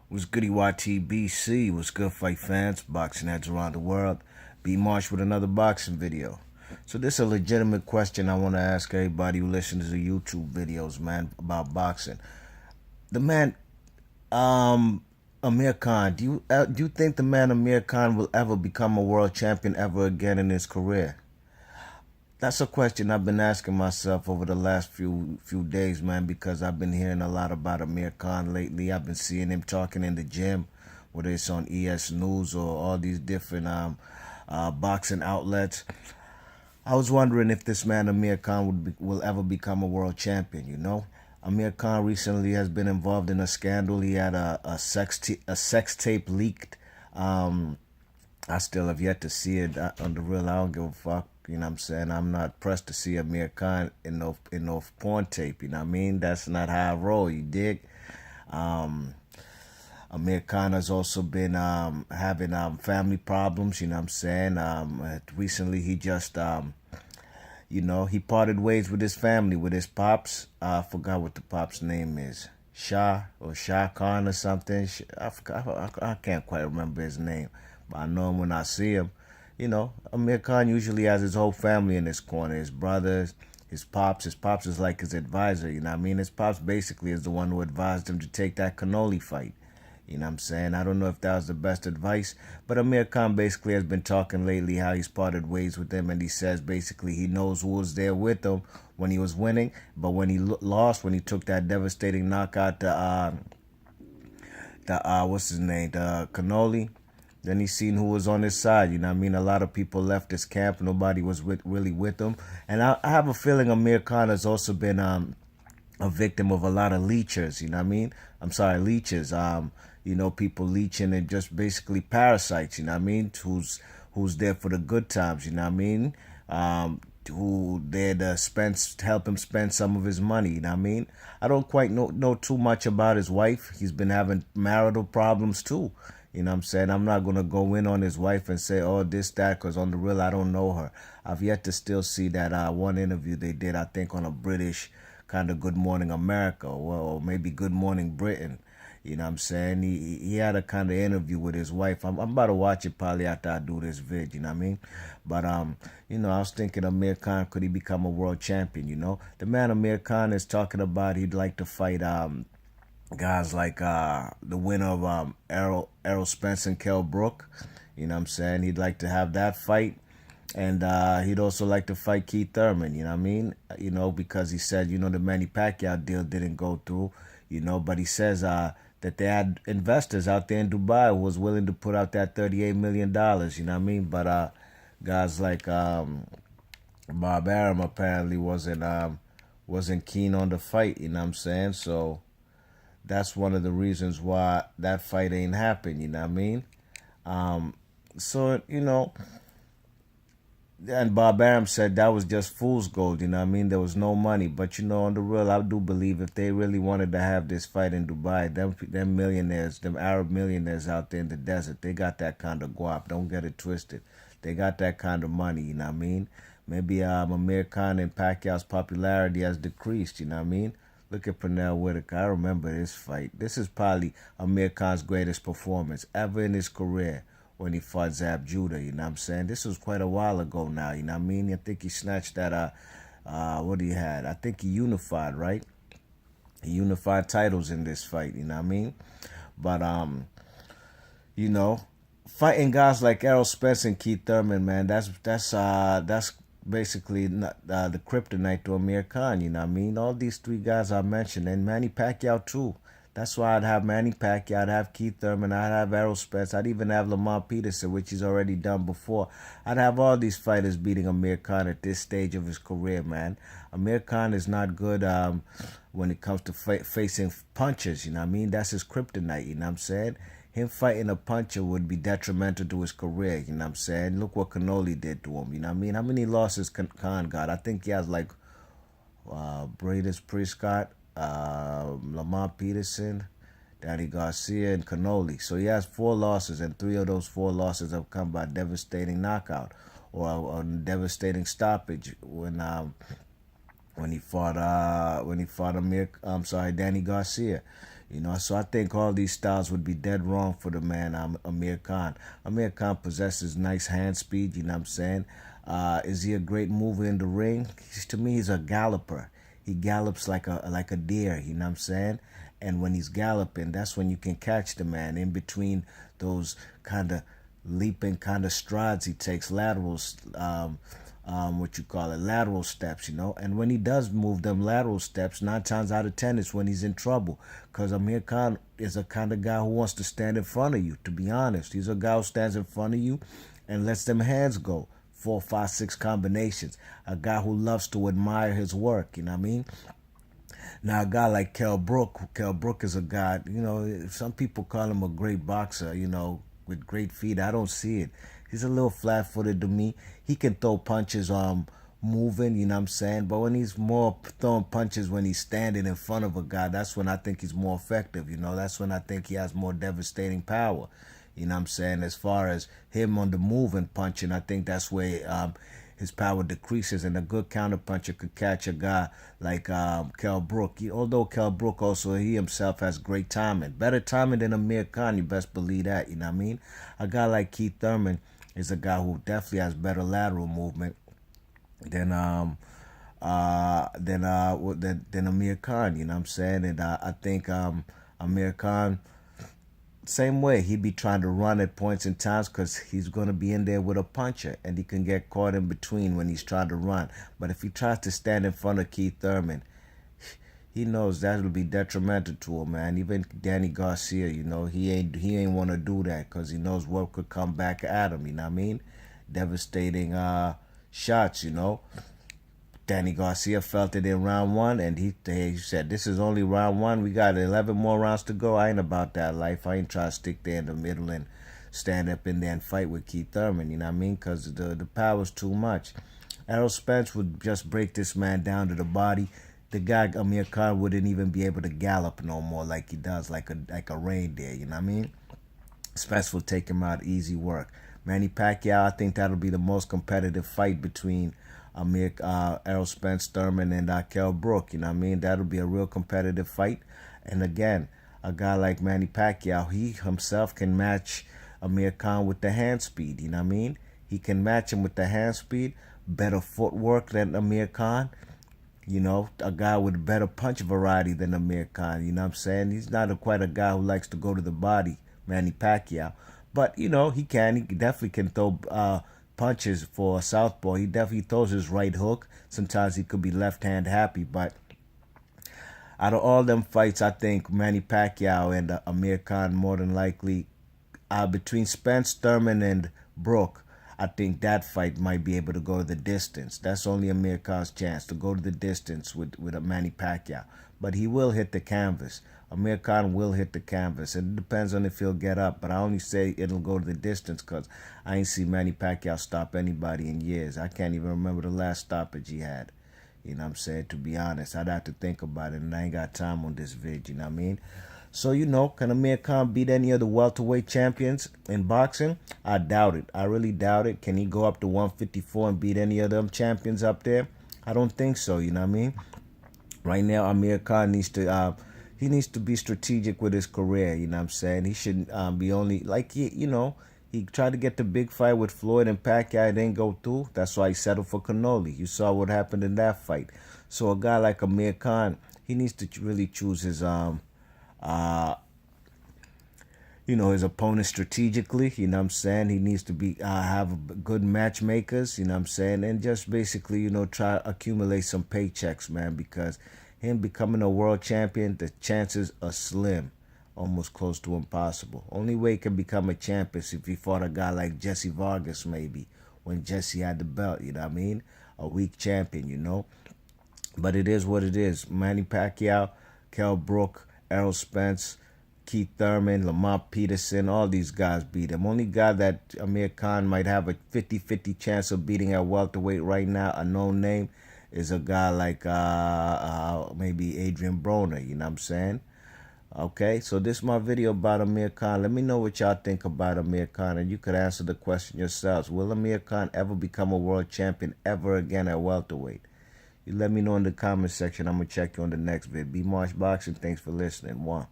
What's goody YTBC? What's good, fight fans, boxing heads around the world? B Marsh with another boxing video. So this is a legitimate question I want to ask everybody who listens to YouTube videos, man, about boxing. The man, Amir Khan. Do you think the man Amir Khan will ever become a world champion ever again in his career? That's a question I've been asking myself over the last few days, man, because I've been hearing a lot about Amir Khan lately. I've been seeing him talking in the gym, whether it's on ES News or all these different boxing outlets. I was wondering if this man Amir Khan will ever become a world champion. Amir Khan recently has been involved in a scandal. He had a sex tape leaked. I still have yet to see it on the real. I don't give a fuck. You know what I'm saying? I'm not pressed to see Amir Khan in no porn tape. You know what I mean? That's not how I roll. You dig? Um, Amir Khan has also been having family problems. You know what I'm saying? Recently, he just he parted ways with his family, with his pops. I forgot what the pop's name is. Shah Khan or something. I forgot. I can't quite remember his name, but I know him when I see him. Amir Khan usually has his whole family in his corner. His brothers, his pops. His pops is like his advisor. You know what I mean? His pops basically is the one who advised him to take that cannoli fight. You know what I'm saying? I don't know if that was the best advice, but Amir Khan basically has been talking lately how he's parted ways with him, and he says basically he knows who was there with him when he was winning, but when he lost, when he took that devastating knockout to what's his name, the Cannoli, then he seen who was on his side. You know what I mean? A lot of people left his camp. Nobody was really with him, and I have a feeling Amir Khan has also been a victim of a lot of leechers. You know what I mean? I'm sorry, leeches. People leeching and just basically parasites. You know what I mean? Who's there for the good times? You know what I mean? Who there to help him spend some of his money. You know what I mean? I don't quite know too much about his wife. He's been having marital problems too. You know what I'm saying? I'm not going to go in on his wife and say, oh, this, that, because on the real, I don't know her. I've yet to still see that one interview they did, I think, on a British kind of Good Morning America, or maybe Good Morning Britain. You know what I'm saying? He had a kind of interview with his wife. I'm about to watch it probably after I do this vid, you know what I mean? But, I was thinking Amir Khan, could he become a world champion, you know? The man Amir Khan is talking about he'd like to fight guys like the winner of Errol Spence and Kell Brook. You know what I'm saying? He'd like to have that fight. And he'd also like to fight Keith Thurman, you know what I mean? Because he said, the Manny Pacquiao deal didn't go through, but he says that they had investors out there in Dubai who was willing to put out that $38 million, you know what I mean? But guys like Bob Arum apparently wasn't keen on the fight, you know what I'm saying? So that's one of the reasons why that fight ain't happened, you know what I mean? So, and Bob Arum said that was just fool's gold, you know what I mean? There was no money. But, on the real, I do believe if they really wanted to have this fight in Dubai, them millionaires, them Arab millionaires out there in the desert, they got that kind of guap. Don't get it twisted. They got that kind of money, you know what I mean? Maybe Amir Khan and Pacquiao's popularity has decreased, you know what I mean? Look at Pernell Whitaker. I remember this fight. This is probably Amir Khan's greatest performance ever in his career when he fought Zab Judah, you know what I'm saying? This was quite a while ago now, you know what I mean? I think he snatched that, what he had? I think he unified, right? He unified titles in this fight, you know what I mean? But, you know, fighting guys like Errol Spence and Keith Thurman, man, that's basically the kryptonite to Amir Khan, you know what I mean? All these three guys I mentioned, and Manny Pacquiao too. That's why I'd have Manny Pacquiao, I'd have Keith Thurman, I'd have Errol Spence, I'd even have Lamont Peterson, which he's already done before. I'd have all these fighters beating Amir Khan at this stage of his career, man. Amir Khan is not good when it comes to facing punchers, you know what I mean? That's his kryptonite, you know what I'm saying? Him fighting a puncher would be detrimental to his career, you know what I'm saying? Look what Cannoli did to him, you know what I mean? How many losses Khan got? I think he has like Bradis Prescott, Lamont Peterson, Danny Garcia, and Cannoli. So he has 4 losses, and 3 of those 4 losses have come by devastating knockout or devastating stoppage when he fought Danny Garcia. So I think all these styles would be dead wrong for the man, Amir Khan. Amir Khan possesses nice hand speed, you know what I'm saying? Is he a great mover in the ring? To me, he's a galloper. He gallops like a deer, you know what I'm saying? And when he's galloping, that's when you can catch the man in between those kind of leaping kind of strides he takes, laterals, what you call it, lateral steps, And when he does move them lateral steps, 9 times out of 10, it's when he's in trouble. Because Amir Khan is a kind of guy who wants to stand in front of you, to be honest. He's a guy who stands in front of you and lets them hands go. 4, 5, 6 combinations. A guy who loves to admire his work, you know what I mean? Now, a guy like Kell Brook is a guy, some people call him a great boxer, with great feet. I don't see it. He's a little flat-footed to me. He can throw punches moving, you know what I'm saying? But when he's more throwing punches when he's standing in front of a guy, that's when I think he's more effective, That's when I think he has more devastating power, you know what I'm saying? As far as him on the move and punching, I think that's where his power decreases, and a good counterpuncher could catch a guy like Kell Brook. Although Kell Brook also, he himself has great timing. Better timing than Amir Khan, you best believe that, you know what I mean? A guy like Keith Thurman is a guy who definitely has better lateral movement than Amir Khan, you know what I'm saying? And I think Amir Khan, same way, he'd be trying to run at points in times because he's going to be in there with a puncher and he can get caught in between when he's trying to run. But if he tries to stand in front of Keith Thurman, he knows that will be detrimental to him, man. Even Danny Garcia, he ain't want to do that because he knows what could come back at him, you know what I mean? Devastating shots, Danny Garcia felt it in round 1, and he said, this is only round 1. We got 11 more rounds to go. I ain't about that life. I ain't trying to stick there in the middle and stand up in there and fight with Keith Thurman, you know what I mean? Because the power's too much. Errol Spence would just break this man down to the body. The guy, Amir Khan, wouldn't even be able to gallop no more like he does, like a reindeer, you know what I mean? Spence will take him out, easy work. Manny Pacquiao, I think that'll be the most competitive fight between Errol Spence, Thurman, and Kell Brook, you know what I mean? That'll be a real competitive fight. And again, a guy like Manny Pacquiao, he himself can match Amir Khan with the hand speed, you know what I mean? He can match him with the hand speed, better footwork than Amir Khan. A guy with better punch variety than Amir Khan, you know what I'm saying? He's not quite a guy who likes to go to the body, Manny Pacquiao. But, he definitely can throw punches for a southpaw. He definitely throws his right hook. Sometimes he could be left-hand happy, but out of all them fights, I think Manny Pacquiao and Amir Khan more than likely, between Spence, Thurman, and Brook, I think that fight might be able to go the distance. That's only Amir Khan's chance to go to the distance with a Manny Pacquiao. But he will hit the canvas. Amir Khan will hit the canvas. It depends on if he'll get up. But I only say it'll go to the distance because I ain't seen Manny Pacquiao stop anybody in years. I can't even remember the last stoppage he had. You know what I'm saying? To be honest, I'd have to think about it. And I ain't got time on this vid, you know what I mean? So, can Amir Khan beat any of the welterweight champions in boxing? I doubt it. I really doubt it. Can he go up to 154 and beat any of them champions up there? I don't think so, you know what I mean? Right now, Amir Khan needs to be strategic with his career, you know what I'm saying? He shouldn't be only, he tried to get the big fight with Floyd and Pacquiao. It didn't go through. That's why he settled for Cannoli. You saw what happened in that fight. So a guy like Amir Khan, he needs to really choose his his opponent strategically, you know what I'm saying? He needs to be have good matchmakers, you know what I'm saying? And just basically, try to accumulate some paychecks, man, because him becoming a world champion, the chances are slim, almost close to impossible. Only way he can become a champion is if he fought a guy like Jesse Vargas, maybe, when Jesse had the belt, you know what I mean? A weak champion, But it is what it is. Manny Pacquiao, Kell Brook, Errol Spence, Keith Thurman, Lamont Peterson, all these guys beat him. Only guy that Amir Khan might have a 50-50 chance of beating at welterweight right now, a known name, is a guy like maybe Adrian Broner, you know what I'm saying? Okay, so this is my video about Amir Khan. Let me know what y'all think about Amir Khan, and you could answer the question yourselves. Will Amir Khan ever become a world champion ever again at welterweight? You let me know in the comment section. I'm going to check you on the next vid. Be Marsh Boxing. Thanks for listening. One.